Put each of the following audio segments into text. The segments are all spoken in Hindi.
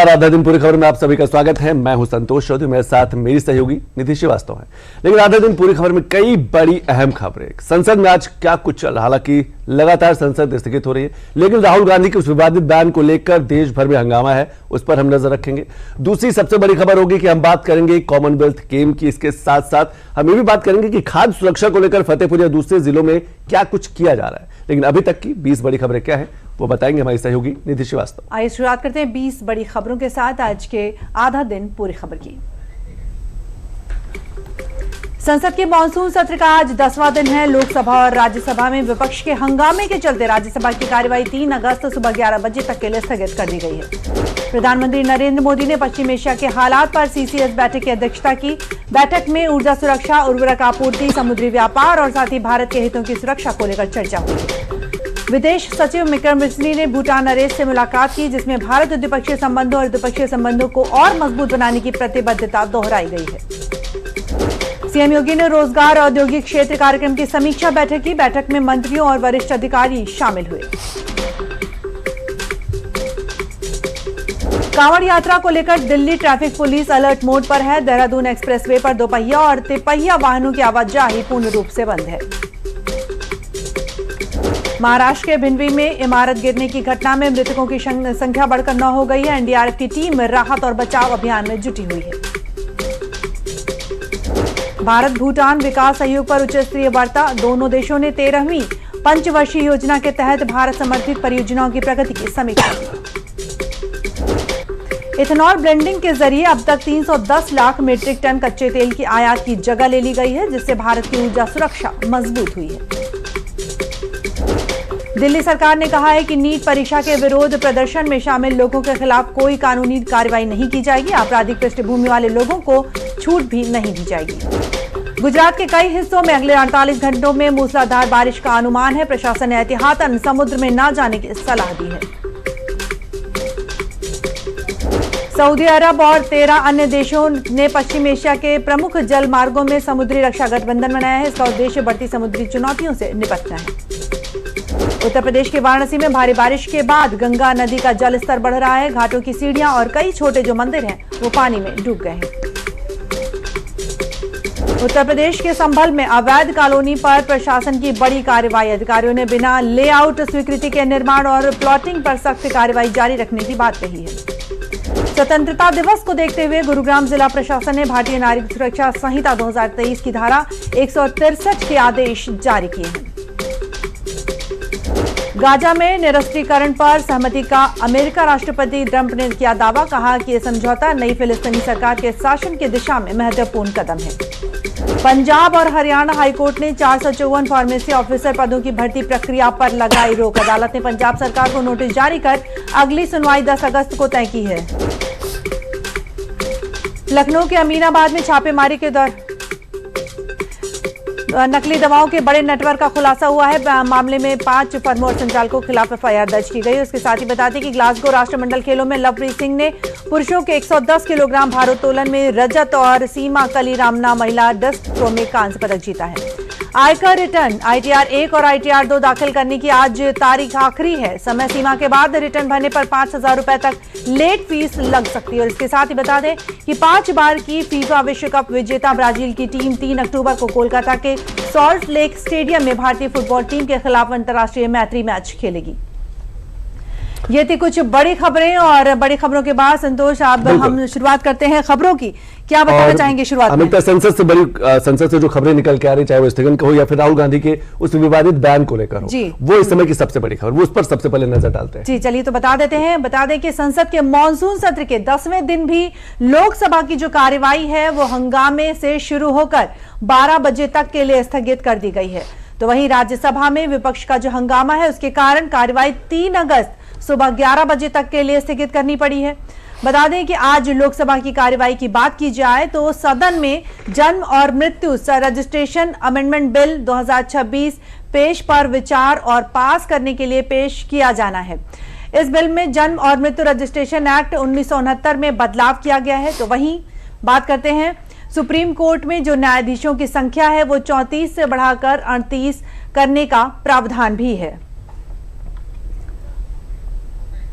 आधा दिन पूरी खबर में आप सभी का स्वागत है। मैं हूं संतोष चौधरी, मेरे साथ मेरी सहयोगी निधि श्रीवास्तव है। लेकिन आधा दिन पूरी खबर में कई बड़ी अहम खबरें। संसद में आज क्या कुछ चल रहा, हालांकि लगातार संसद स्थगित हो रही है, लेकिन राहुल गांधी के उस विवादित बयान को लेकर देश भर में हंगामा है, उस पर हम नजर रखेंगे। दूसरी सबसे बड़ी खबर होगी कि हम बात करेंगे कॉमनवेल्थ गेम की। इसके साथ साथ हम ये भी बात करेंगे कि खाद्य सुरक्षा को लेकर फतेहपुर या दूसरे जिलों में क्या कुछ किया जा रहा है। लेकिन अभी तक की 20 बड़ी खबरें क्या है वो बताएंगे हमारी सहयोगी निधि श्रीवास्तव। आइए शुरुआत करते हैं 20 बड़ी खबरों के साथ आज के आधा दिन पूरी खबर की। संसद के मानसून सत्र का आज 10वां दिन है। लोकसभा और राज्यसभा में विपक्ष के हंगामे के चलते राज्यसभा की कार्यवाही 3 अगस्त सुबह 11 बजे तक के लिए स्थगित कर दी गई है। प्रधानमंत्री नरेंद्र मोदी ने पश्चिम एशिया के हालात पर सीसीएस बैठक की अध्यक्षता की। बैठक में ऊर्जा सुरक्षा, उर्वरक आपूर्ति, समुद्री व्यापार और साथ ही भारत के हितों की सुरक्षा को लेकर चर्चा हुई। विदेश सचिव विक्रम मिश्री ने भूटान नरेश से मुलाकात की, जिसमें भारत द्विपक्षीय संबंधों और द्विपक्षीय संबंधों को और मजबूत बनाने की प्रतिबद्धता दोहराई गई है। सीएम योगी ने रोजगार और औद्योगिक क्षेत्र कार्यक्रम की समीक्षा बैठक की। बैठक में मंत्रियों और वरिष्ठ अधिकारी शामिल हुए। कांवड़ यात्रा को लेकर Delhi traffic police alert mode पर है। देहरादून एक्सप्रेसवे पर दोपहिया और तिपहिया वाहनों की आवाजाही पूर्ण रूप से बंद है। महाराष्ट्र के भिंडवी में इमारत गिरने की घटना में मृतकों की संख्या बढ़कर 9 हो गई है। एनडीआरएफ की टीम राहत और बचाव अभियान में जुटी हुई है। भारत भूटान विकास सहयोग पर उच्च स्तरीय वार्ता। दोनों देशों ने 13वीं पंचवर्षीय योजना के तहत भारत समर्थित परियोजनाओं की प्रगति की समीक्षा की। इथेनॉल ब्लेंडिंग के जरिए अब तक 310 लाख मीट्रिक टन कच्चे तेल की आयात की जगह ले ली गई है, जिससे भारत की ऊर्जा सुरक्षा मजबूत हुई है। दिल्ली सरकार ने कहा है कि नीट परीक्षा के विरोध प्रदर्शन में शामिल लोगों के खिलाफ कोई कानूनी कार्रवाई नहीं की जाएगी। आपराधिक पृष्ठभूमि वाले लोगों को छूट भी नहीं दी जाएगी। गुजरात के कई हिस्सों में अगले 48 घंटों में मूसलाधार बारिश का अनुमान है। प्रशासन ने एहतियातन समुद्र में न जाने की सलाह दी है। सऊदी अरब और 13 अन्य देशों ने पश्चिम एशिया के प्रमुख जल मार्गों में समुद्री रक्षा गठबंधन बनाया है। इसका उद्देश्य बढ़ती समुद्री चुनौतियों से निपटना है। उत्तर प्रदेश के वाराणसी में भारी बारिश के बाद गंगा नदी का जल स्तर बढ़ रहा है। घाटों की सीढ़ियां और कई छोटे जो मंदिर हैं वो पानी में डूब गए हैं। उत्तर प्रदेश के संभल में अवैध कॉलोनी पर प्रशासन की बड़ी कार्रवाई। अधिकारियों ने बिना लेआउट स्वीकृति के निर्माण और प्लॉटिंग पर सख्त कार्रवाई जारी रखने की बात कही है। स्वतंत्रता दिवस को देखते हुए गुरुग्राम जिला प्रशासन ने भारतीय नागरिक सुरक्षा संहिता 2023 की धारा 163 के आदेश जारी किए हैं। गाजा में निरस्त्रीकरण पर सहमति का अमेरिका राष्ट्रपति ट्रंप ने किया दावा। कहा कि यह समझौता नई फिलिस्तीनी सरकार के शासन की दिशा में महत्वपूर्ण कदम है। पंजाब और हरियाणा हाईकोर्ट ने 454 फार्मेसी ऑफिसर पदों की भर्ती प्रक्रिया पर लगाई रोक। अदालत ने पंजाब सरकार को नोटिस जारी कर अगली सुनवाई 10 अगस्त को तय की है। लखनऊ के अमीनाबाद में छापेमारी के दौरान नकली दवाओं के बड़े नेटवर्क का खुलासा हुआ है। मामले में 5 फर्मों और संचालकों के खिलाफ एफआईआर दर्ज की गई। उसके साथ ही बता दें कि ग्लासगो राष्ट्रमंडल खेलों में लवप्रीत सिंह ने पुरुषों के 110 किलोग्राम भारोत्तोलन में रजत और सीमा कली रामना महिला डिस्क थ्रो में कांस्य पदक जीता है। आयकर रिटर्न ITR 1 और ITR 2 दाखिल करने की आज तारीख आखिरी है। समय सीमा के बाद रिटर्न भरने पर 5,000 रुपए तक लेट फीस लग सकती है। और इसके साथ ही बता दें कि 5 बार की फीफा विश्व कप विजेता ब्राजील की टीम 3 अक्टूबर को कोलकाता के सॉल्ट लेक स्टेडियम में भारतीय फुटबॉल टीम के खिलाफ अंतर्राष्ट्रीय मैत्री मैच खेलेगी। ये थी कुछ बड़ी खबरें और बड़ी खबरों के बाद संतोष अब हम शुरुआत करते हैं खबरों की। क्या बताना चाहेंगे शुरुआत में? संसद से जो खबरें निकल के आ रही, चाहे वो स्थगन का हो या फिर राहुल गांधी के उस विवादित बयान को लेकर हो, वो इस समय की सबसे बड़ी खबर, वो उस पर सबसे पहले नजर डालते हैं। जी चलिए तो बता दें कि संसद के मानसून सत्र के 10वें दिन भी लोकसभा की जो कार्यवाही है वो हंगामे से शुरू होकर 12 बजे तक के लिए स्थगित कर दी गई है। तो वहीं राज्यसभा में विपक्ष का जो हंगामा है उसके कारण कार्यवाही 3 अगस्त सुबह 11 बजे तक के लिए स्थगित करनी पड़ी है। बता दें कि आज लोकसभा की कार्यवाही की बात की जाए तो सदन में जन्म और मृत्यु रजिस्ट्रेशन अमेंडमेंट बिल 2026 पेश पर विचार और पास करने के लिए पेश किया जाना है। इस बिल में जन्म और मृत्यु रजिस्ट्रेशन एक्ट 1969 में बदलाव किया गया है। तो वहीं बात करते हैं सुप्रीम कोर्ट में जो न्यायाधीशों की संख्या है वो 34 से बढ़ाकर 38 करने का प्रावधान भी है।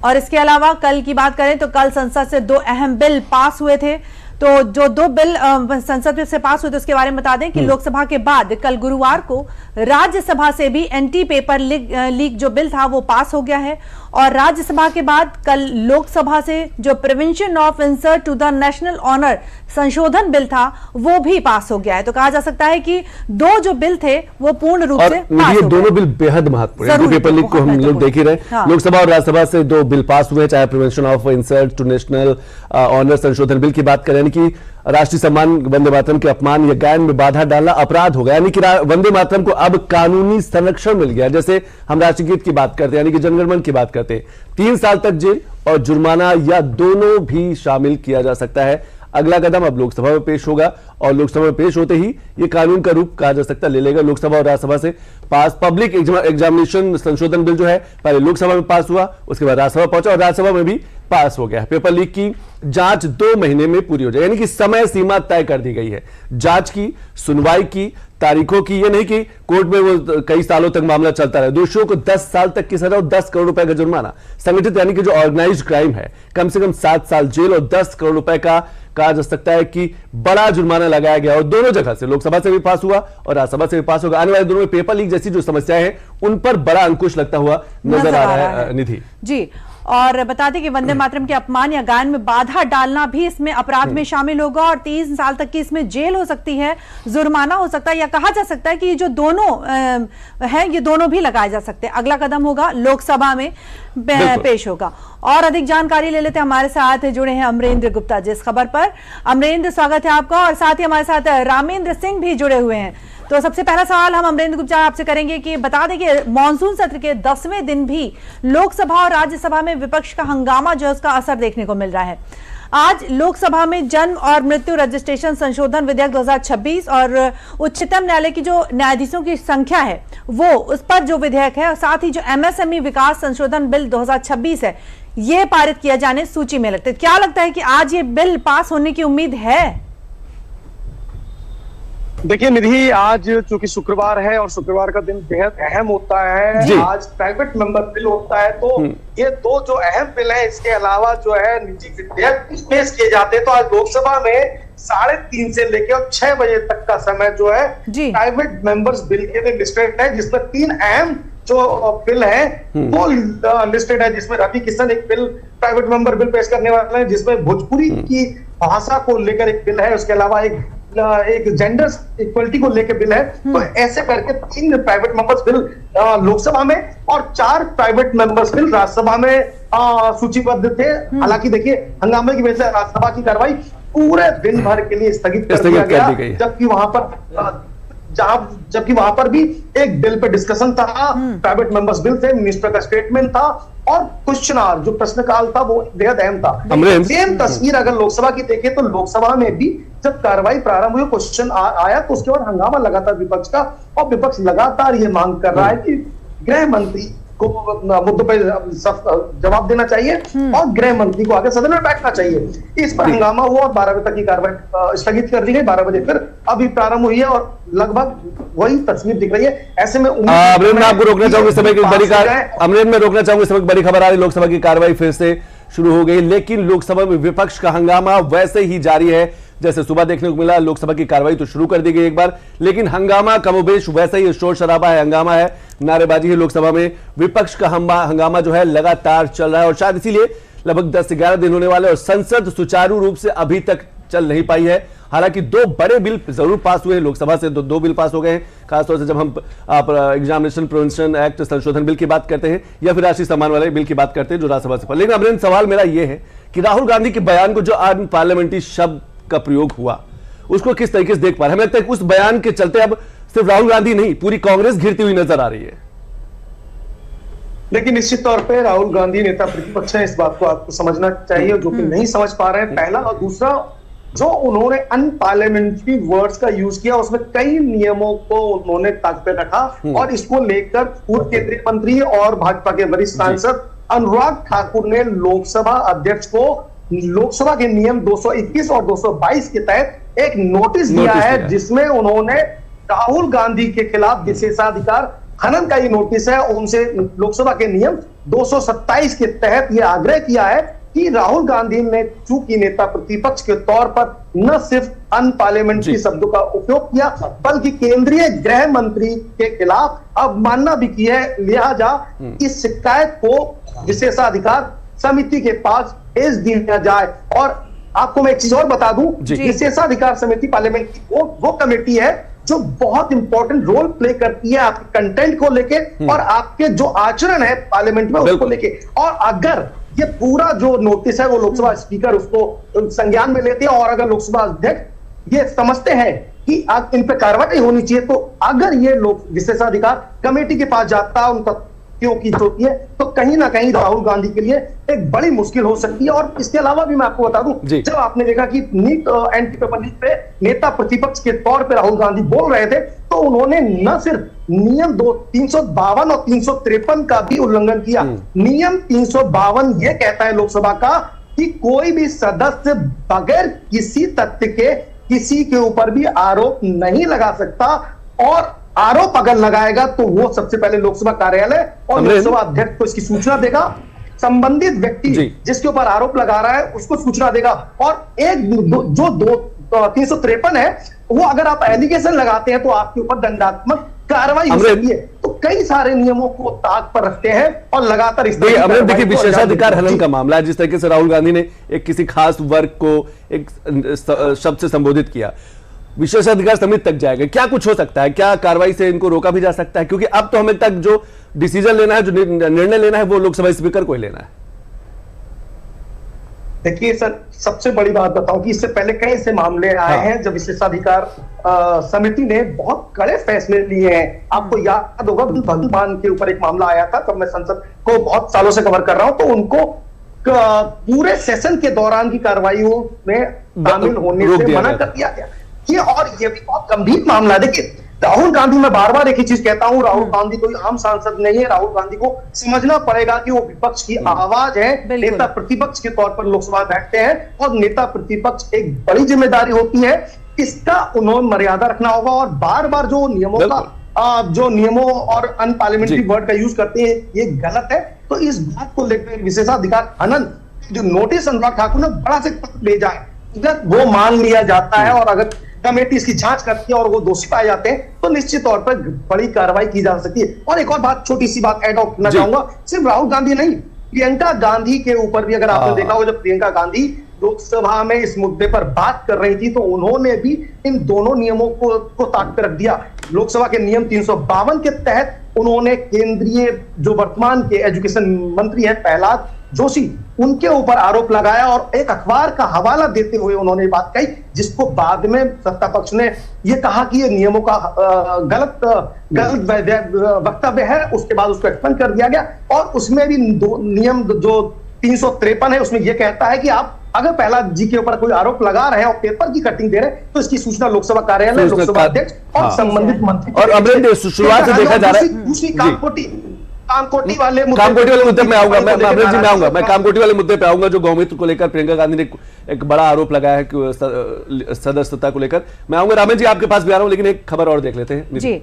और इसके अलावा कल की बात करें तो कल संसद से 2 अहम बिल पास हुए थे। तो जो 2 बिल संसद से पास हुए थे उसके बारे में बता दें कि लोकसभा के बाद कल गुरुवार को राज्यसभा से भी एंटी पेपर लीक जो बिल था वो पास हो गया है। और राज्यसभा के बाद कल लोकसभा से जो prevention of insult to the national honour संशोधन बिल था वो भी पास हो गया है। तो कहा जा सकता है कि 2 जो बिल थे वो पूर्ण रूप से पास ये हो दोनों बिल बेहद महत्वपूर्ण हैं। पेपर लीक को हम लोग देख ही रहे। हाँ। लोकसभा और राज्यसभा से 2 बिल पास हुए, चाहे prevention of insult to national honour संशोधन बिल की बात करें, यानी कि राष्ट्रीय सम्मान वंदे मातरम के अपमान या गायन में बाधा डालना अपराध होगा, यानी कि वंदे मातरम को अब कानूनी संरक्षण मिल गया। जैसे हम राष्ट्रीय गीत की बात करते हैं, यानी कि जनगणमन की बात करते हैं, 3 साल तक जेल और जुर्माना या दोनों भी शामिल किया जा सकता है। अगला कदम अब लोकसभा में पेश होगा और लोकसभा में पेश होते ही ये कानून का रूप कहा जा सकता ले लेगा। लोकसभा और राज्यसभा से पास पब्लिक एग्जामिनेशन संशोधन बिल जो है पहले लोकसभा में पास हुआ, उसके बाद राज्यसभा पहुंचा और राज्यसभा में भी पास हो गया। पेपर लीक की जांच 2 महीने में पूरी हो जाए, यानी कि समय सीमा तय कर दी गई है जांच की, सुनवाई की, तारीखों की। ये नहीं कि कोर्ट में वो कई सालों तक मामला चलता रहे। दोषियों को 10 साल तक की सजा और 10 करोड़ रुपए का जुर्माना। संगठित यानी कि जो ऑर्गेनाइज्ड क्राइम है कम से कम 7 साल जेल और 10 करोड़ रुपए का कहा जा सकता है कि बड़ा जुर्माना लगाया गया। और दोनों जगह से, लोकसभा से भी पास हुआ और राज्यसभा से भी पास होगा। आने वाले दिनों में पेपर लीक जैसी जो समस्याएं हैं उन पर बड़ा अंकुश लगता हुआ नजर आ रहा है। निधि जी, और बता दें कि वंदे मातरम के अपमान या गायन में बाधा डालना भी इसमें अपराध में शामिल होगा और 3 साल तक की इसमें जेल हो सकती है, जुर्माना हो सकता है, या कहा जा सकता है कि ये जो दोनों हैं ये दोनों भी लगाए जा सकते हैं। अगला कदम होगा लोकसभा में पेश होगा। और अधिक जानकारी ले लेते हैं, हमारे साथ जुड़े हैं अमरेंद्र गुप्ता जिस खबर पर। अमरेंद्र, स्वागत है आपका। और साथ ही हमारे साथ रामेंद्र सिंह भी जुड़े हुए हैं। तो सबसे पहला सवाल हम अमरेंद्र गुप्ता आपसे करेंगे कि बता दें कि मॉनसून सत्र के 10वें दिन भी लोकसभा और राज्यसभा में विपक्ष का हंगामा जो है उसका असर देखने को मिल रहा है। आज लोकसभा में जन्म और मृत्यु रजिस्ट्रेशन संशोधन विधेयक 2026 और उच्चतम न्यायालय की जो न्यायाधीशों की संख्या है वो उस पर जो विधेयक है और साथ ही जो एमएसएमई विकास संशोधन बिल 2026 है ये पारित किया जाने सूची में लगते। क्या लगता है कि आज ये बिल पास होने की उम्मीद है? देखिए निधि, आज चूंकि शुक्रवार है और शुक्रवार का दिन बेहद अहम होता है, आज प्राइवेट मेंबर बिल होता है, तो ये 2 जो अहम बिल है इसके अलावा जो है निजी विधेयक पेश किए जाते हैं। तो आज लोकसभा में 3:30 से लेकर 6 बजे तक का समय जो है प्राइवेट मेंबर्स बिल के लिए लिस्टेड है, जिसमें 3 अहम जो बिल है वो लिस्टेड है, जिसमें रवि किशन एक बिल प्राइवेट मेंबर बिल पेश करने वाले हैं, जिसमें भोजपुरी की भाषा को लेकर एक बिल है, उसके अलावा एक जेंडर इक्वलिटी को लेकर बिल है। तो ऐसे करके 3 प्राइवेट मेंबर्स बिल लोकसभा में और 4 प्राइवेट मेंबर्स बिल राज्यसभा में सूचीबद्ध थे। हालांकि देखिए हंगामे की वजह से राज्यसभा की कार्रवाई पूरे दिन भर के लिए स्थगित कर दिया गया, जबकि वहां पर भी एक बिल पे डिस्कशन था, प्राइवेट मेंबर्स बिल थे, मिनिस्टर का स्टेटमेंट था और क्वेश्चन आवर जो प्रश्नकाल था वो बेहद अहम था। सेम तस्वीर अगर लोकसभा की देखें तो लोकसभा में भी जब कार्रवाई प्रारंभ हुई, क्वेश्चन आया तो उसके बाद हंगामा लगातार विपक्ष का, और विपक्ष लगातार ये मांग कर रहा है कि गृह मंत्री को मुद्दों पर जवाब देना चाहिए और गृह मंत्री को आगे सदन में बैठना चाहिए। इस पर हंगामा हुआ और 12 बजे तक की कार्रवाई स्थगित कर दी गई। 12 बजे फिर अभी प्रारंभ हुई है और लगभग वही तस्वीर दिख रही है। ऐसे में मैं आपको रोकना चाहूंगा, समय की बड़ी मैं रोकना चाहूंगा, समय की बड़ी खबर आ रही, लोकसभा की कार्रवाई फिर से शुरू हो गई, लेकिन लोकसभा में विपक्ष का हंगामा वैसे ही जारी है जैसे सुबह देखने को मिला। लोकसभा की कार्रवाई तो शुरू कर दी गई एक बार, लेकिन हंगामा कमोबेश वैसा ही शोर शराबा है, हंगामा है, नारेबाजी है। लोकसभा में विपक्ष का हंगामा जो है लगातार चल रहा है और शायद इसीलिए लगभग 10 से 11 दिन होने वाले और संसद सुचारू रूप से अभी तक चल नहीं पाई है। हालांकि 2 बड़े बिल जरूर पास हुए हैं, लोकसभा से 2 बिल पास हो गए हैं, खासतौर से जब हम एग्जामिनेशन प्रिवेंशन एक्ट संशोधन बिल की बात करते हैं या फिर राष्ट्रीय सम्मान वाले बिल की बात करते हैं जो राज्यसभा से। लेकिन अमरेंद्र, सवाल मेरा यह है कि राहुल गांधी के बयान को जो आज पार्लियामेंट्री शब्द का प्रयोग हुआ उसको किस तरीके से देख पा रहे हैं? हमें लगता है कि उस बयान के चलते अब सिर्फ राहुल गांधी नहीं पूरी कांग्रेस घिरती हुई नजर आ रही है। लेकिन निश्चित तौर पे राहुल गांधी नेता प्रतिपक्ष है, इस बात को आपको समझना चाहिए, जो कि नहीं समझ पा रहे हैं, पहला। और दूसरा, जो उन्होंने अनपार्लियामेंट्री वर्ड्स का यूज किया उसमें कई नियमों को उन्होंने ताक पे रखा और इसको लेकर पूर्व केंद्रीय मंत्री और भाजपा के वरिष्ठ सांसद अनुराग ठाकुर ने लोकसभा अध्यक्ष को लोकसभा के नियम 221 और 222 के तहत एक नोटिस दिया है, जिसमें उन्होंने राहुल गांधी के खिलाफ विशेषाधिकार हनन का ये नोटिस है। उनसे लोकसभा के नियम 227 के तहत ये आग्रह किया है कि राहुल गांधी ने चूंकि नेता प्रतिपक्ष के तौर पर न सिर्फ अनपार्लियामेंट्री शब्दों का उपयोग किया बल्कि केंद्रीय गृह मंत्री के खिलाफ अवमानना भी की है, लिहाजा इस शिकायत को विशेषाधिकार समिति के पास भेज दिया जाए। और आपको मैं एक चीज और बता दूं, विशेषाधिकार समिति पार्लियामेंट की वो कमेटी है जो बहुत इंपॉर्टेंट रोल प्ले करती है आपके कंटेंट को लेके और आपके जो आचरण है पार्लियामेंट में उसको लेके। और अगर ये पूरा जो नोटिस है वो लोकसभा स्पीकर उसको संज्ञान में लेते हैं और अगर लोकसभा अध्यक्ष ये समझते हैं कि इन पे कार्रवाई होनी चाहिए, तो अगर ये लोग विशेषाधिकार कमेटी के पास जाता है उनका क्यों की होती है, तो कहीं ना कहीं राहुल गांधी के लिए एक बड़ी मुश्किल हो सकती है। और इसके अलावा भी मैं आपको बता दूं, जब आपने देखा कि नीट एंटी पेपर लीक पे नेता प्रतिपक्ष के तौर पे राहुल गांधी बोल रहे थे, तो उन्होंने न सिर्फ नियम 352 और 353 का भी उल्लंघन किया। नियम 352 ये कहता है लोकसभा का कि कोई भी सदस्य बगैर किसी तथ्य के किसी के ऊपर भी आरोप नहीं लगा सकता, और आरोप अगर लगाएगा तो वो सबसे पहले लोकसभा कार्यालय और लोकसभा अध्यक्ष को इसकी सूचना देगा। संबंधित व्यक्ति जिसके ऊपर आरोप लगा रहा है उसको सूचना देगा। और एक जो 353 है वो अगर आप एलिगेशन लगाते हैं तो आपके ऊपर दंडात्मक कार्रवाई हो सकती है। तो कई सारे नियमों को ताक पर रखते हैं और लगातार इस देखिए विशेषाधिकार हनन का मामला है, जिस तरीके से राहुल गांधी ने एक किसी खास वर्ग को एक शब्द से संबोधित किया, विशेषाधिकार समिति तक जाएगा। क्या कुछ हो सकता है, क्या कार्रवाई से इनको रोका भी जा सकता है? क्योंकि अब तो हमें तक जो डिसीजन लेना है, जो निर्णय लेना है, वो लोकसभा स्पीकर को ही लेना है। देखिए सर, सबसे बड़ी बात बताऊं कि इससे पहले कई ऐसे मामले आए हैं जब विशेषाधिकार समिति ने बहुत कड़े फैसले लिए हैं। आपको याद होगा भगवान के ऊपर एक मामला आया था, तब मैं संसद को बहुत सालों से कवर कर रहा हूं, तो उनको पूरे सेशन के दौरान की कार्रवाइयों में शामिल होने से मना कर दिया गया। ये भी बहुत गंभीर मामला है। देखिए राहुल गांधी, मैं बार बार एक ही चीज कहता हूं, राहुल गांधी कोई आम सांसद नहीं है। राहुल गांधी को समझना पड़ेगा कि वो विपक्ष की आवाज है। नेता प्रतिपक्ष के तौर पर लोकसभा बैठते हैं और नेता प्रतिपक्ष एक बड़ी जिम्मेदारी होती है, इसका उन्होंने मर्यादा रखना होगा। और बार बार जो नियमों और अनपार्लियामेंट्री वर्ड का यूज करते हैं ये गलत है। तो इस बात को लेकर विशेषाधिकार हनन जो नोटिस अनुराग ठाकुर ने बड़ा से पत्र भेजा है, अगर वो मान लिया जाता है और अगर कमेटी इसकी जांच करती है और वो दोषी पाए जाते हैं तो निश्चित तौर पर बड़ी कार्रवाई की जा सकती है। और एक और बात, छोटी सी बात ऐड ऑन करना चाहूंगा, सिर्फ राहुल गांधी नहीं, प्रियंका गांधी के ऊपर भी अगर आपने देखा हो, जब प्रियंका गांधी लोकसभा में इस मुद्दे पर बात कर रही थी तो उन्होंने भी इन दोनों नियमों को ताक पर रख दिया। लोकसभा के नियम 352 के तहत उन्होंने केंद्रीय जो वर्तमान के एजुकेशन मंत्री है प्रहलाद जोशी, उनके ऊपर आरोप लगाया और एक अखबार का हवाला देते हुए उन्होंने बात कही, जिसको बाद में सत्ता पक्ष ने ये कहा कि ये नियमों का गलत वक्तव्य है। उसके बाद उसको एक्सपेंड कर दिया गया और उसमें भी नियम जो 353 है उसमें यह कहता है कि आप अगर प्रहलाद जी के ऊपर कोई आरोप लगा रहे हैं और पेपर की कटिंग दे रहे हैं तो इसकी सूचना लोकसभा कार्यालय, लोकसभा अध्यक्ष और संबंधित मंत्री और अब शुरुआत से देखा जा रहा है। दूसरी कामकोटी वाले मुद्दे में आऊंगा मैं कामकोटी वाले मुद्दे पे आऊंगा, जो गौमित्र को लेकर प्रियंका गांधी ने एक बड़ा आरोप लगाया है कि सदस्यता को लेकर। मैं आऊंगा रामेश जी आपके पास भी आ रहा हूं, लेकिन एक खबर और देख लेते हैं जी।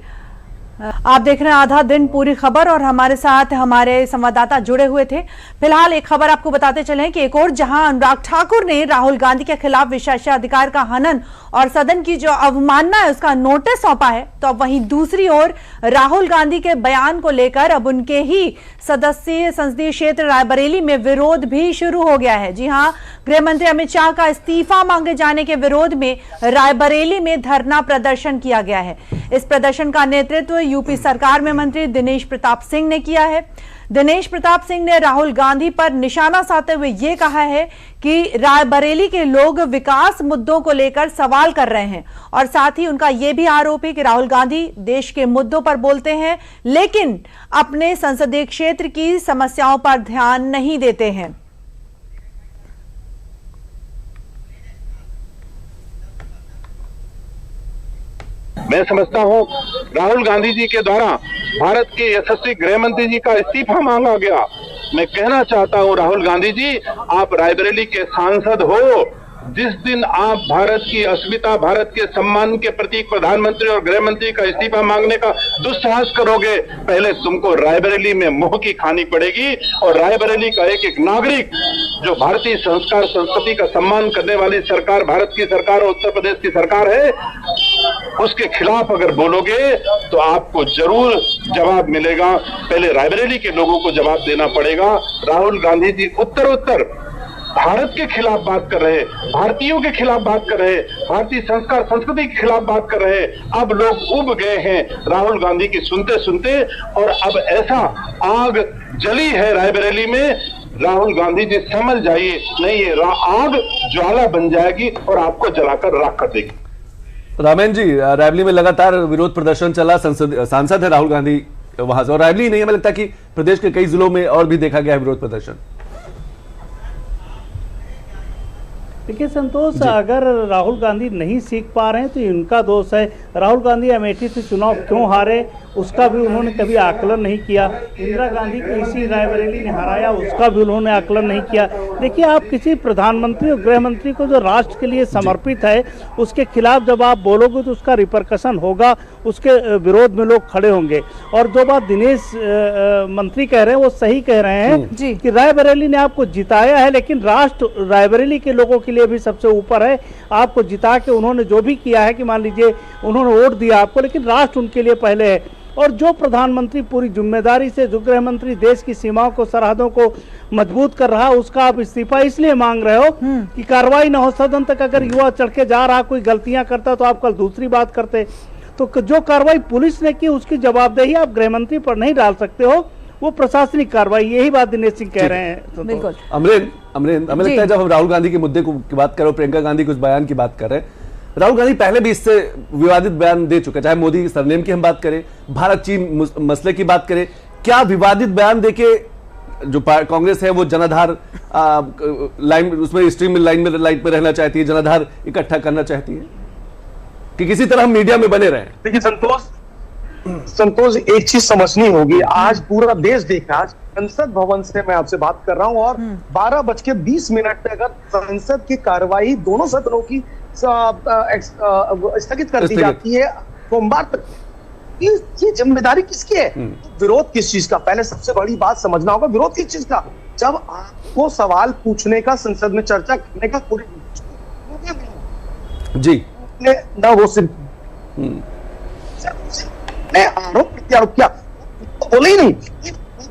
आप देख रहे हैं आधा दिन पूरी खबर और हमारे साथ हमारे संवाददाता जुड़े हुए थे। फिलहाल एक खबर आपको बताते चलें कि एक और जहां अनुराग ठाकुर ने राहुल गांधी के खिलाफ विशेषाधिकार का हनन और सदन की जो अवमानना है उसका नोटिस सौंपा है, तो अब वहीं दूसरी ओर राहुल गांधी के बयान को लेकर अब उनके ही सदस्यीय संसदीय क्षेत्र रायबरेली में विरोध भी शुरू हो गया है। जी हां, गृह मंत्री अमित शाह का इस्तीफा मांगे जाने के विरोध में रायबरेली में धरना प्रदर्शन किया गया है। इस प्रदर्शन का नेतृत्व यूपी सरकार में मंत्री दिनेश प्रताप सिंह ने किया है। दिनेश प्रताप सिंह ने राहुल गांधी पर निशाना साधते हुए ये कहा है कि रायबरेली के लोग विकास मुद्दों को लेकर सवाल कर रहे हैं और साथ ही उनका यह भी आरोप है कि राहुल गांधी देश के मुद्दों पर बोलते हैं लेकिन अपने संसदीय क्षेत्र की समस्याओं पर ध्यान नहीं देते हैं। मैं समझता हूं राहुल गांधी जी के द्वारा भारत के यशस्वी गृह मंत्री जी का इस्तीफा मांगा गया। मैं कहना चाहता हूं राहुल गांधी जी, आप रायबरेली के सांसद हो, जिस दिन आप भारत की अस्मिता, भारत के सम्मान के प्रतीक प्रधानमंत्री और गृह मंत्री का इस्तीफा मांगने का दुस्साहस करोगे, पहले तुमको रायबरेली में मुंह की खानी पड़ेगी। और रायबरेली का एक एक नागरिक जो भारतीय संस्कार संस्कृति का सम्मान करने वाली सरकार, भारत की सरकार और उत्तर प्रदेश की सरकार है, उसके खिलाफ अगर बोलोगे तो आपको जरूर जवाब मिलेगा। पहले रायबरेली के लोगों को जवाब देना पड़ेगा। राहुल गांधी जी उत्तर भारत के खिलाफ बात कर रहे, भारतीयों के खिलाफ बात कर रहे, भारतीय संस्कार संस्कृति के खिलाफ बात कर रहे। अब लोग उब गए हैं राहुल गांधी की सुनते सुनते, और अब ऐसा आग जली है रायबरेली में, राहुल गांधी जी समझ जाइए, नहीं ये आग ज्वाला बन जाएगी और आपको जलाकर राख कर देगी। रामेन जी, रायबरेली में लगातार विरोध प्रदर्शन चला, सांसद है राहुल गांधी वहां से, और रायबरेली नहीं है, हमें लगता है कि प्रदेश के कई जिलों में और भी देखा गया है विरोध प्रदर्शन। देखिए संतोष, अगर राहुल गांधी नहीं सीख पा रहे हैं तो इनका दोष है। राहुल गांधी अमेठी से चुनाव क्यों हारे उसका भी उन्होंने कभी आकलन नहीं किया। इंदिरा गांधी को इसी रायबरेली ने हराया, उसका भी उन्होंने आकलन नहीं किया। देखिए, आप किसी प्रधानमंत्री और गृह मंत्री को जो राष्ट्र के लिए समर्पित है उसके खिलाफ जब आप बोलोगे तो उसका रिपरकशन होगा, उसके विरोध में लोग खड़े होंगे। और जो बात दिनेश मंत्री कह रहे हैं वो सही कह रहे हैं कि रायबरेली ने आपको जिताया है, लेकिन राष्ट्र रायबरेली के लोगों के लिए भी सबसे ऊपर है। आपको जिता के उन्होंने जो भी किया है कि मान लीजिए उन्होंने वोट दिया आपको, लेकिन राष्ट्र उनके लिए पहले है। और जो प्रधानमंत्री पूरी जिम्मेदारी से, जो गृह मंत्री देश की सीमाओं को, सरहदों को मजबूत कर रहा है, उसका आप इस्तीफा इसलिए मांग रहे हो कि कार्रवाई न हो सदन तक। अगर युवा चढ़ के जा रहा, कोई गलतियां करता तो आप कल दूसरी बात करते। तो जो कार्रवाई पुलिस ने की उसकी जवाबदेही आप गृह मंत्री पर नहीं डाल सकते हो, वो प्रशासनिक कार्रवाई। यही बात दिनेश सिंह कह रहे हैं। बिल्कुल। अमरेंद्र, हमें लगता है जब हम राहुल गांधी के मुद्दे की बात कर रहे हो, प्रियंका गांधी के उस बयान की बात कर रहे हैं, राहुल गांधी पहले भी इससे विवादित बयान दे चुके, चाहे मोदी सरनेम की हम बात करें, भारत चीन मसले की बात करें। क्या विवादित बयान देके जो कांग्रेस है वो जनाधार लाइन, उसमें स्ट्रीम लाइन में रहना चाहती है, जनाधार इकट्ठा करना चाहती है कि किसी तरह हम मीडिया में बने रहें? देखिए संतोष, एक चीज समझनी होगी, आज पूरा देश देख रहा है। आज संसद भवन से मैं आपसे बात कर रहा हूं और 12:20 पे अगर संसद की कार्रवाई दोनों सदनों की स्थगित कर दी जाती है सोमवार तक, ये जिम्मेदारी किसकी है? विरोध किस चीज का? पहले सबसे बड़ी बात समझना होगा, विरोध किस चीज का? जब आपको सवाल पूछने का, संसद में चर्चा करने का पूरी जी ना, वो सिर्फ आरोप प्रत्यारोप किया, तो बोले ही नहीं,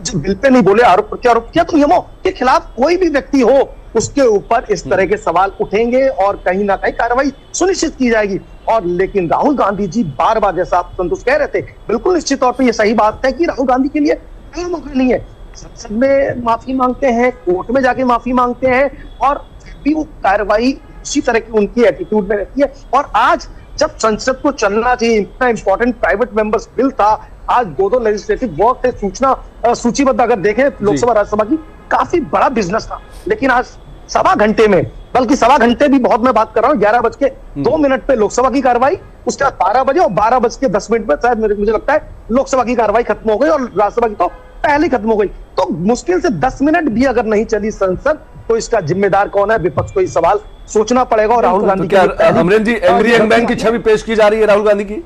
जो बिल पे नहीं बोले, आरोप प्रत्यारोप किया। तो नियमों के खिलाफ कोई भी व्यक्ति हो उसके ऊपर इस तरह के सवाल उठेंगे और कहीं ना कहीं कार्रवाई सुनिश्चित की जाएगी। और लेकिन राहुल गांधी जी बार बार, जैसा आप संतोष कह रहे थे, बिल्कुल निश्चित तौर पे ये सही बात है कि राहुल गांधी के लिए कोई मौका नहीं है। संसद में माफी मांगते हैं, कोर्ट में जाके माफी मांगते हैं, और भी वो कार्रवाई उसी तरह की उनकी एटीट्यूड में रहती है। और आज जब संसद को चलना चाहिए, इतना इंपॉर्टेंट प्राइवेट मेंबर्स बिल था, आज दो लेजिस्लेटिव वर्क है, सूचीबद्ध अगर देखें लोकसभा राज्यसभा की, काफी बड़ा बिजनेस था। लेकिन आज सवा घंटे में, बल्कि सवा घंटे भी बहुत, मैं बात कर रहा हूँ 11:02 पे लोकसभा की कार्रवाई, उसके बाद 12 बजे और 12:10 पे शायद मुझे लगता है लोकसभा की कार्रवाई खत्म हो गई और राज्यसभा की तो पहले खत्म हो गई। तो मुश्किल से 10 मिनट भी अगर नहीं चली संसद, तो इसका जिम्मेदार कौन है? विपक्ष को ये सवाल सोचना पड़ेगा। और राहुल गांधी क्या अमरेंद्र जी, एंग्री यंग मैन की छवि पेश की जा रही है राहुल गांधी की?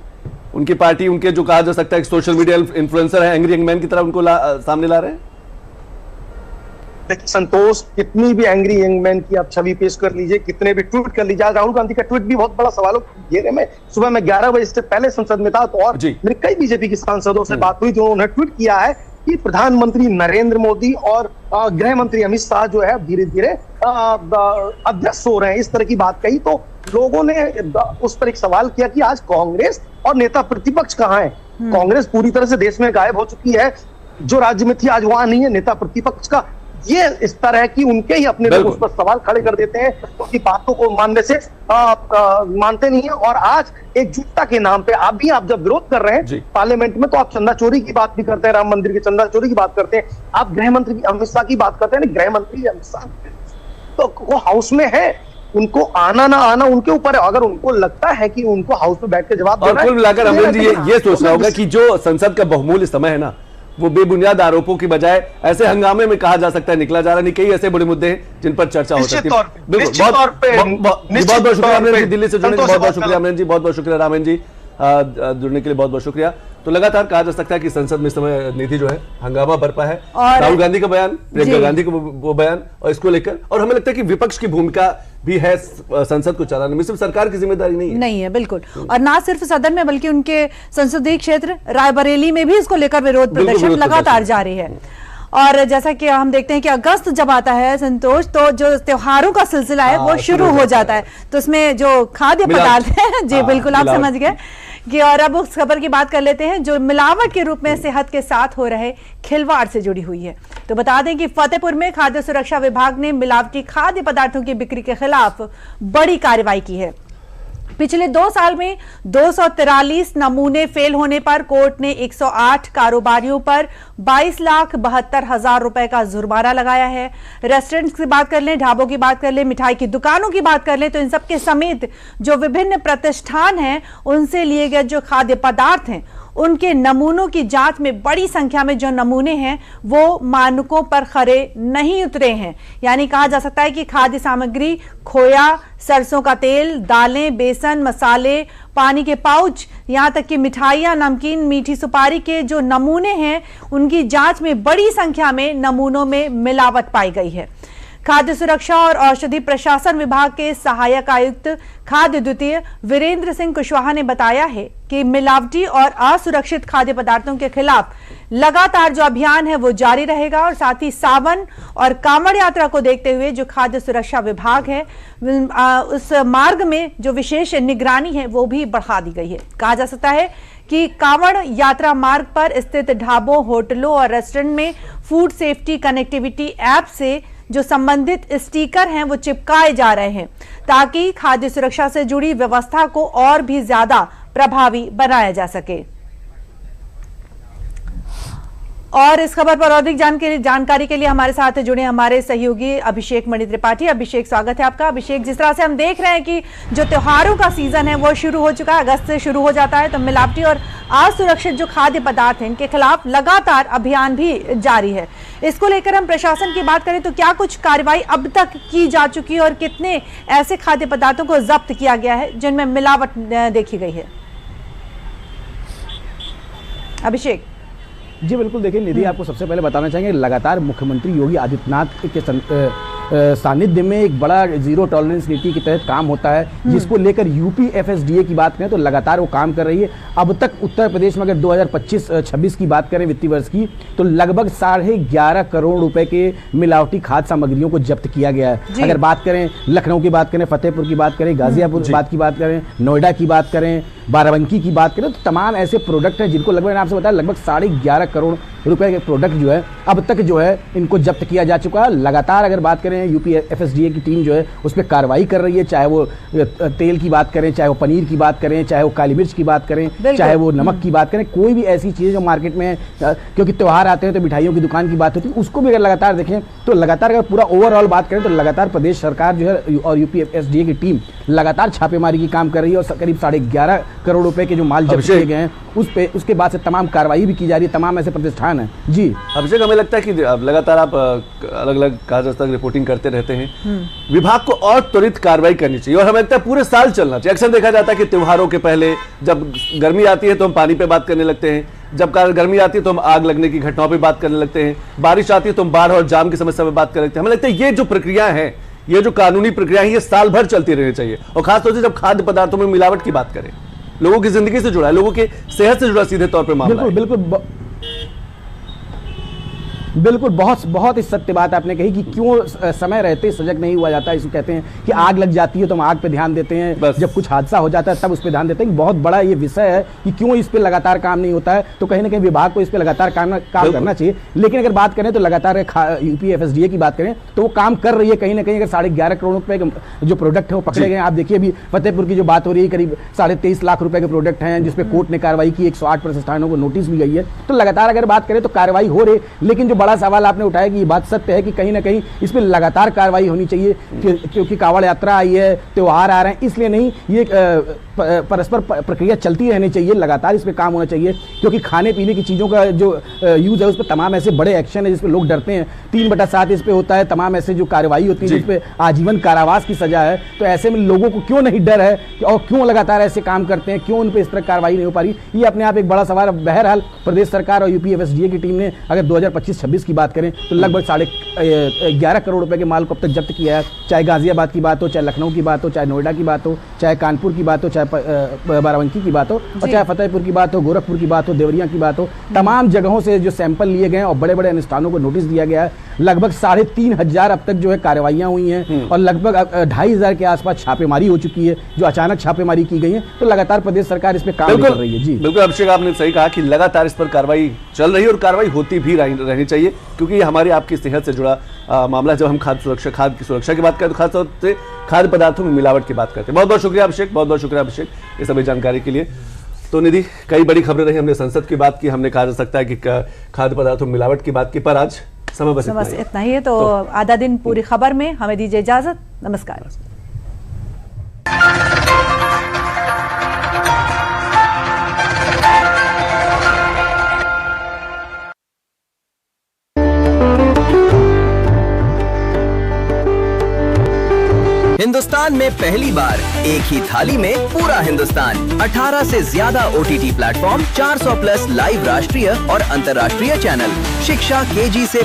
उनकी पार्टी, उनके जो कहा जा सकता है सोशल मीडिया इन्फ्लुएंसर है, एंग्री यंग मैन की तरह उनको सामने ला रहे हैं? देखिए संतोष, कितनी भी एंग्री यंग मैन की आप छवि पेश कर लीजिए, कितने भी ट्वीट कर लीजिए, राहुल गांधी का ट्वीट भी बहुत बड़ा सवालों के घेरे में। सुबह में 11 बजे से पहले संसद में था, तो और मेरे कई बीजेपी के सांसदों से बात हुई, जो उन्होंने ट्वीट किया है कि प्रधानमंत्री नरेंद्र मोदी और गृह मंत्री अमित शाह जो है धीरे धीरे अध्यक्ष हो रहे हैं, इस तरह की बात कही। तो लोगों ने उस पर एक सवाल किया कि आज कांग्रेस और नेता प्रतिपक्ष कहाँ है? कांग्रेस पूरी तरह से देश में गायब हो चुकी है, जो राज्य में थी आज वहां नहीं है। नेता प्रतिपक्ष का ये इस तरह की उनके ही अपने लोग उस पर सवाल खड़े कर देते हैं, उनकी बातों को मानने से मानते नहीं है। और आज एकजुटता के नाम पे आप जब विरोध कर रहे हैं पार्लियामेंट में, तो आप चंदा चोरी की बात भी करते हैं, राम मंदिर के चंदा चोरी की बात करते हैं, आप गृह मंत्री अमित शाह की बात करते हैं। गृह मंत्री अमित शाह तो वो हाउस में है, उनको आना ना आना उनके ऊपर है। अगर उनको लगता है कि उनको हाउस में बैठ के जवाब देना है, कुल मिलाकर अमरेंद्र जी ये सोचना होगा कि जो संसद का बहुमूल्य समय है ना, वो बेबुनियाद आरोपों की बजाय ऐसे हंगामे में कहा जा सकता है निकला जा रहा नहीं, कई ऐसे बड़े मुद्दे हैं जिन पर चर्चा हो सकती है। बिल्कुल, बहुत बहुत शुक्रिया अमरेंद्र जी, दिल्ली से जुड़ने के लिए बहुत बहुत शुक्रिया अमरेंद्र जी, बहुत बहुत शुक्रिया रामेन जी, जुड़ने के लिए बहुत बहुत शुक्रिया। तो लगातार कहा जा सकता है कि संसद में इस समय निधि जो है हंगामा बरपा है, राहुल गांधी का बयान, प्रियंका गांधी का वो बयान, और इसको लेकर और हमें लगता है कि विपक्ष की भूमिका भी है संसद को चलाने में, सिर्फ सरकार की जिम्मेदारी नहीं है बिल्कुल। और ना सिर्फ सदन में बल्कि उनके संसदीय क्षेत्र रायबरेली में भी इसको लेकर विरोध प्रदर्शन लगातार जारी है। और जैसा कि हम देखते हैं कि अगस्त जब आता है संतोष, तो जो त्योहारों का सिलसिला है वो शुरू हो जाता है, तो उसमें जो खाद्य पदार्थ है जी बिल्कुल आप समझ गए कि, और अब उस खबर की बात कर लेते हैं जो मिलावट के रूप में सेहत के साथ हो रहे खिलवाड़ से जुड़ी हुई है। तो बता दें कि फतेहपुर में खाद्य सुरक्षा विभाग ने मिलावटी खाद्य पदार्थों की बिक्री के खिलाफ बड़ी कार्रवाई की है। पिछले 2 साल में 243 नमूने फेल होने पर कोर्ट ने 108 कारोबारियों पर 22,72,000 रुपए का जुर्माना लगाया है। रेस्टोरेंट्स की बात कर लें, ढाबों की बात कर लें, मिठाई की दुकानों की बात कर लें, तो इन सबके समेत जो विभिन्न प्रतिष्ठान हैं उनसे लिए गए जो खाद्य पदार्थ हैं उनके नमूनों की जांच में बड़ी संख्या में जो नमूने हैं वो मानकों पर खरे नहीं उतरे हैं। यानी कहा जा सकता है कि खाद्य सामग्री, खोया, सरसों का तेल, दालें, बेसन, मसाले, पानी के पाउच, यहां तक कि मिठाइयां, नमकीन, मीठी सुपारी के जो नमूने हैं उनकी जांच में बड़ी संख्या में नमूनों में मिलावट पाई गई है। खाद्य सुरक्षा और औषधि प्रशासन विभाग के सहायक आयुक्त खाद्य द्वितीय वीरेंद्र सिंह कुशवाहा ने बताया है कि मिलावटी और असुरक्षित खाद्य पदार्थों के खिलाफ लगातार जो अभियान है वो जारी रहेगा, और साथ ही सावन और कांवड़ यात्रा को देखते हुए जो खाद्य सुरक्षा विभाग है उस मार्ग में जो विशेष निगरानी है वो भी बढ़ा दी गई है। कहा जा सकता है कि कांवड़ यात्रा मार्ग पर स्थित ढाबों, होटलों और रेस्टोरेंट में फूड सेफ्टी कनेक्टिविटी ऐप से जो संबंधित स्टिकर हैं वो चिपकाए जा रहे हैं ताकि खाद्य सुरक्षा से जुड़ी व्यवस्था को और भी ज्यादा प्रभावी बनाया जा सके। और इस खबर पर अधिक जानकारी के लिए हमारे साथ जुड़े हमारे सहयोगी अभिषेक मणि त्रिपाठी। अभिषेक, स्वागत है आपका। अभिषेक, जिस तरह से हम देख रहे हैं कि जो त्योहारों का सीजन है वो शुरू हो चुका है, अगस्त से शुरू हो जाता है, तो मिलावटी और असुरक्षित जो खाद्य पदार्थ हैं इनके खिलाफ लगातार अभियान भी जारी है। इसको लेकर हम प्रशासन की बात करें तो क्या कुछ कार्रवाई अब तक की जा चुकी है और कितने ऐसे खाद्य पदार्थों को जब्त किया गया है जिनमें मिलावट देखी गई है? अभिषेक जी बिल्कुल, देखिए निधि, आपको सबसे पहले बताना चाहेंगे लगातार मुख्यमंत्री योगी आदित्यनाथ के सानिध्य में एक बड़ा जीरो टॉलरेंस नीति के तहत काम होता है, जिसको लेकर यूपी एफएसडीए की बात करें तो लगातार वो काम कर रही है। अब तक उत्तर प्रदेश में अगर 2025-26 की बात करें वित्तीय वर्ष की, तो लगभग 11.5 करोड़ रुपए के मिलावटी खाद्य सामग्रियों को जब्त किया गया है। अगर बात करें लखनऊ की बात करें, फतेहपुर की बात करें, गाजियापुर की बात करें, नोएडा की बात करें, बाराबंकी की बात करें, तो तमाम ऐसे प्रोडक्ट हैं जिनको लगभग मैंने आपसे बताया लगभग 11.5 करोड़ रुपए के प्रोडक्ट जो है अब तक जो है इनको जब्त किया जा चुका है। लगातार अगर बात करें यूपी एफएसडीए की टीम जो है उस पर कार्रवाई कर रही है, चाहे वो तेल की बात करें, चाहे वो पनीर की बात करें, चाहे वो काली मिर्च की बात करें, चाहे वो नमक की बात करें, कोई भी ऐसी चीज़ जो मार्केट में, क्योंकि त्यौहार आते हैं तो मिठाइयों की दुकान की बात होती है, उसको भी अगर लगातार देखें तो लगातार अगर पूरा ओवरऑल बात करें तो लगातार प्रदेश सरकार जो है और यूपी एफएसडीए की टीम लगातार छापेमारी की काम कर रही है और करीब 11.5 करोड़ रुपए के जो माल जब्त किए गए हैं उसके बाद से तमाम कार्रवाई भी की जा रही है। तमाम ऐसे प्रतिष्ठान हैं। जी अभिषेक, हमें लगता है कि लगातार आप अलग अलग कागज तक रिपोर्टिंग करते रहते हैं, विभाग को और त्वरित कार्रवाई करनी चाहिए और हमें लगता है पूरे साल चलना चाहिए। अक्सर देखा जाता है कि त्योहारों के पहले जब गर्मी आती है तो हम पानी पे बात करने लगते हैं, जब गर्मी आती है तो हम आग लगने की घटनाओं पे बात करने लगते हैं, बारिश आती है तो हम बाढ़ और जाम की समस्या पे बात कर लेते हैं। हमें लगता है ये जो प्रक्रिया है, ये जो कानूनी प्रक्रिया है, ये साल भर चलती रहनी चाहिए। और खासतौर से जब खाद्य पदार्थों में मिलावट की बात करें, लोगों की जिंदगी से जुड़ा है, लोगों के सेहत से जुड़ा सीधे तौर पर मामला है। बिल्कुल बहुत ही सत्य बात आपने कही कि क्यों समय रहते सजग नहीं हुआ जाता है। इसको कहते हैं कि आग लग जाती है तो हम आग पे ध्यान देते हैं, जब कुछ हादसा हो जाता है तब उस पे ध्यान देते हैं। बहुत बड़ा ये विषय है कि क्यों इस पे लगातार काम नहीं होता है, तो कहीं ना कहीं विभाग को इस पे लगातार काम करना चाहिए। लेकिन अगर बात करें तो लगातार यूपी एफएसडीए की बात करें तो वो काम कर रही है। कहीं ना कहीं अगर 11.5 करोड़ रुपए के जो प्रोडक्ट है वो पकड़े गए। आप देखिए अभी फतेहपुर की जो बात हो रही है, करीब 23.5 लाख रुपए के प्रोडक्ट हैं जिसपे कोर्ट ने कार्रवाई की, 108 प्रतिष्ठानों को नोटिस भी गई है। तो लगातार अगर बात करें तो कार्रवाई हो रही है, लेकिन जो बड़ा सवाल आपने उठाया कि ये बात सत्य है कि कहीं ना कहीं इस पर लगातार कार्रवाई होनी चाहिए, क्योंकि कांवड़ यात्रा आई है, त्योहार आ रहे हैं, इसलिए नहीं, ये परस्पर प्रक्रिया चलती रहनी चाहिए, लगातार इस पे काम होना चाहिए, क्योंकि खाने पीने की चीज़ों का जो यूज है उस पर तमाम ऐसे बड़े एक्शन है जिस पे लोग डरते हैं। 3/7 इस पे होता है, तमाम ऐसे जो कार्रवाई होती है जिस पे आजीवन कारावास की सजा है, तो ऐसे में लोगों को क्यों नहीं डर है और क्यों लगातार ऐसे काम करते हैं, क्यों उन पर इस तरह कार्रवाई नहीं हो पा रही, ये अपने आप एक बड़ा सवाल। बहरहाल प्रदेश सरकार और यूपी एफएसडीए की टीम ने अगर 2025-26 की बात करें तो लगभग 11.5 करोड़ रुपए के माल को अब तक जब्त किया है, चाहे गाजियाबाद की बात हो, चाहे लखनऊ की बात हो, चाहे नोएडा की बात हो, चाहे कानपुर की बात हो, चाहे बाराबंकी की बात हो, और चाहे फतेहपुर की बात हो, गोरखपुर की बात हो, देवरिया की बात हो, तमाम जगहों से जो सैंपल लिए गए और बड़े बड़े अनुष्ठानों को नोटिस दिया गया है। लगभग 3,500 अब तक जो है कार्रवाइयां हुई हैं और लगभग 2,500 के आसपास छापेमारी हो चुकी है, जो अचानक छापेमारी की गई है। तो लगातार प्रदेश सरकार इस पे काम कर रही है। जी बिल्कुल अभिषेक, आपने सही कहा कि लगातार इस पर कार्रवाई चल रही है और कार्रवाई होती भी रहनी चाहिए, क्योंकि ये हमारी आपकी सेहत से जुड़ा मामला। जब हम खाद्य की सुरक्षा की बात करें तो खासतौर से खाद्य पदार्थों में मिलावट की बात करते हैं। बहुत बहुत शुक्रिया अभिषेक, बहुत बहुत शुक्रिया अभिषेक इस सभी जानकारी के लिए। तो निधि, कई बड़ी खबरें रही, हमने संसद की बात की, हमने कहा जा सकता है कि खाद्य पदार्थों में मिलावट की बात की, पर आज समय बस इतना ही है। तो आधा दिन पूरी खबर में हमें दीजिए इजाजत। नमस्कार। हिंदुस्तान में पहली बार एक ही थाली में पूरा हिंदुस्तान। 18 से ज्यादा OTT प्लेटफॉर्म, 400 प्लस लाइव राष्ट्रीय और अंतर्राष्ट्रीय चैनल, शिक्षा KG से